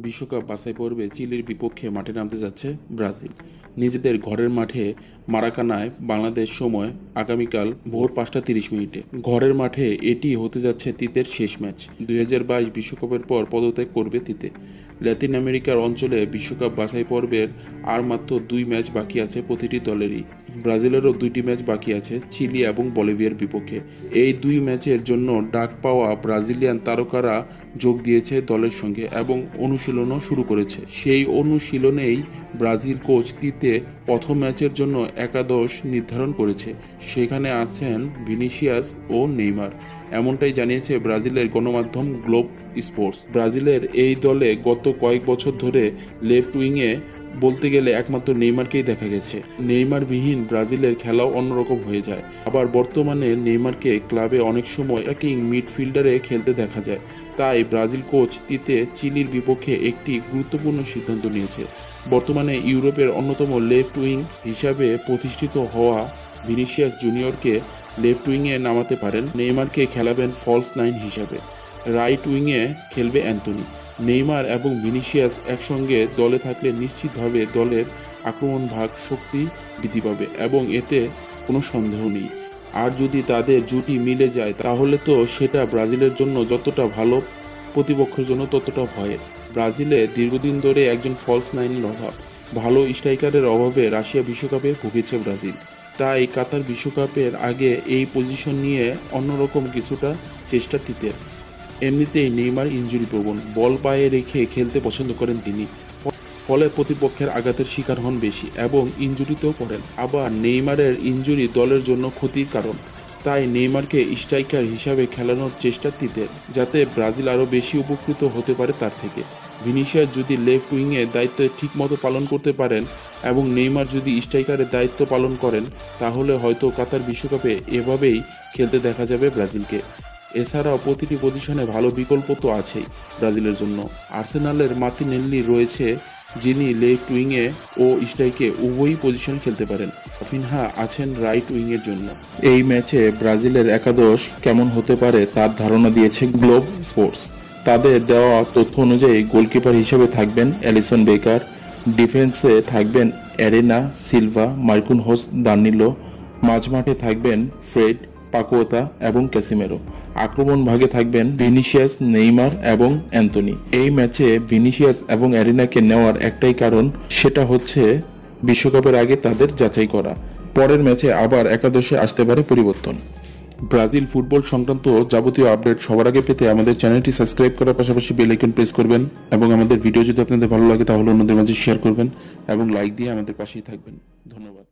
বিশ্বকাপ বাছাই পর্বে চিলির বিপক্ষে মাঠে নামতে যাচ্ছে ব্রাজিল। নিজেদের ঘরের মাঠে মারাকানায় বাংলাদেশ সময় আগামীকাল ভোর 5:30 ঘরের মাঠে এটি হতে যাচ্ছে তিতের শেষ ম্যাচ। 2022 বিশ্বকাপের পর পদত্যাগ করবে তিতে। ল্যাতিন আমেরিকার অঞ্চলে বিশ্বকাপ বাছাই পর্বের আর মাত্র 2 ম্যাচ বাকি আছে প্রতিটি দলেরই। ব্রাজিলেরও 2টি ম্যাচ বাকি আছে চিলি এবং বলিভিয়ার বিপক্ষে। এই 2 ম্যাচের জন্য ডাক পাওয়া ব্রাজিলিয়ান তারকারা যোগ দিয়েছে দলের সঙ্গে এবং অনুশীলনও শুরু করেছে। সেই অনুশীলনেই ব্রাজিল কোচ তিতে প্রথম ম্যাচের জন্য একাদশ নির্ধারণ করেছে। সেখানে আছেন ভিনিসিয়াস ও নেইমার, এমনটাই জানিয়েছে ব্রাজিলের গণমাধ্যম গ্লোব স্পোর্টস। ব্রাজিলের এই দলে গত কয়েক বছর ধরে লেফট উইংয়ে বলতে গেলে একমাত্র নেইমারকেই দেখা গেছে। নেইমারবিহীন ব্রাজিলের খেলাও অন্যরকম হয়ে যায়। আবার বর্তমানে নেইমারকে ক্লাবে অনেক সময় অ্যাটাকিং মিডফিল্ডারে খেলতে দেখা যায়। তাই ব্রাজিল কোচ তিতে চিলির বিপক্ষে একটি গুরুত্বপূর্ণ সিদ্ধান্ত নিয়েছে। বর্তমানে ইউরোপের অন্যতম লেফট উইং হিসাবে প্রতিষ্ঠিত হওয়া ভিনিসিয়াস জুনিয়রকে লেফট উইংয়ে নামাতে পারেন, নেইমারকে খেলাবেন ফলস 9 হিসাবে। রাইট উইংয়ে খেলবে অ্যান্টনি। নেইমার এবং ভিনিসিয়াস একসঙ্গে দলে থাকলে নিশ্চিতভাবে দলের আক্রমণ ভাগ শক্তি বৃদ্ধি পাবে এবং এতে কোনো সন্দেহ নেই। আর যদি তাদের জুটি মিলে যায় তাহলে তো সেটা ব্রাজিলের জন্য যতটা ভালো, প্রতিপক্ষের জন্য ততটা ভয়ের। ব্রাজিলে দীর্ঘদিন ধরে একজন ফলস 9-এর অভাব, ভালো স্ট্রাইকারের অভাবে রাশিয়া বিশ্বকাপে ভুগেছে ব্রাজিল। তাই কাতার বিশ্বকাপের আগে এই পজিশন নিয়ে অন্যরকম কিছুটা চেষ্টা তিতের। এমনিতেই নেইমার ইনজুরি প্রবণ, বল পায়ে রেখে খেলতে পছন্দ করেন তিনি, ফলে প্রতিপক্ষের আঘাতের শিকার হন বেশি এবং ইনজুরিতেও পড়েন। আবার নেইমারের ইনজুরি দলের জন্য ক্ষতির কারণ। তাই নেইমারকে স্ট্রাইকার হিসাবে খেলানোর চেষ্টা তিতের, যাতে ব্রাজিল আরও বেশি উপকৃত হতে পারে তার থেকে। ভিনিসিয়াস যদি লেফট উইংয়ে দায়িত্ব ঠিকমতো পালন করতে পারেন এবং নেইমার যদি স্ট্রাইকারের দায়িত্ব পালন করেন তাহলে হয়তো কাতার বিশ্বকাপে এভাবেই খেলতে দেখা যাবে ব্রাজিলকে। এছাড়াও প্রতিটি পজিশনে ভালো বিকল্প তো আছেই ব্রাজিলের জন্য। আর্সেনালের মার্তিনেল্লি রয়েছে, যিনি লেফট উইংয়ে ও স্ট্রাইকে উভয়ই পজিশন খেলতে পারেন। রাফিনহা আছেন রাইট উইংয়ের জন্য। এই ম্যাচে ব্রাজিলের একাদশ কেমন হতে পারে তার ধারণা দিয়েছে গ্লোব স্পোর্টস। তাদের দেওয়া তথ্য অনুযায়ী গোলকিপার হিসেবে থাকবেন অ্যালিসন বেকার, ডিফেন্সে থাকবেন অ্যারেনা, সিলভা, মার্কুনহোস, দানিলো, মাঝমাঠে থাকবেন ফ্রেড, পাকুয়েতা এবং ক্যাসিমেরো, আক্রমণ ভাগে থাকবেন ভিনিসিয়াস, নেইমার এবং অ্যান্টনি। এই ম্যাচে ভিনিসিয়াস এবং অ্যারেনাকে নেওয়ার একটাই কারণ, সেটা হচ্ছে বিশ্বকাপের আগে তাদের যাচাই করা। পরের ম্যাচে আবার একাদশে আসতে পারে পরিবর্তন। ব্রাজিল ফুটবল সংক্রান্ত যাবতীয় আপডেট সবার আগে পেতে আমাদের চ্যানেলটি সাবস্ক্রাইব করার পাশাপাশি বেল আইকন প্রেস করবেন এবং আমাদের ভিডিও যদি আপনাদের ভালো লাগে তাহলে অন্যদের মাঝে শেয়ার করবেন এবং লাইক দিয়ে আমাদের পাশেই থাকবেন। ধন্যবাদ।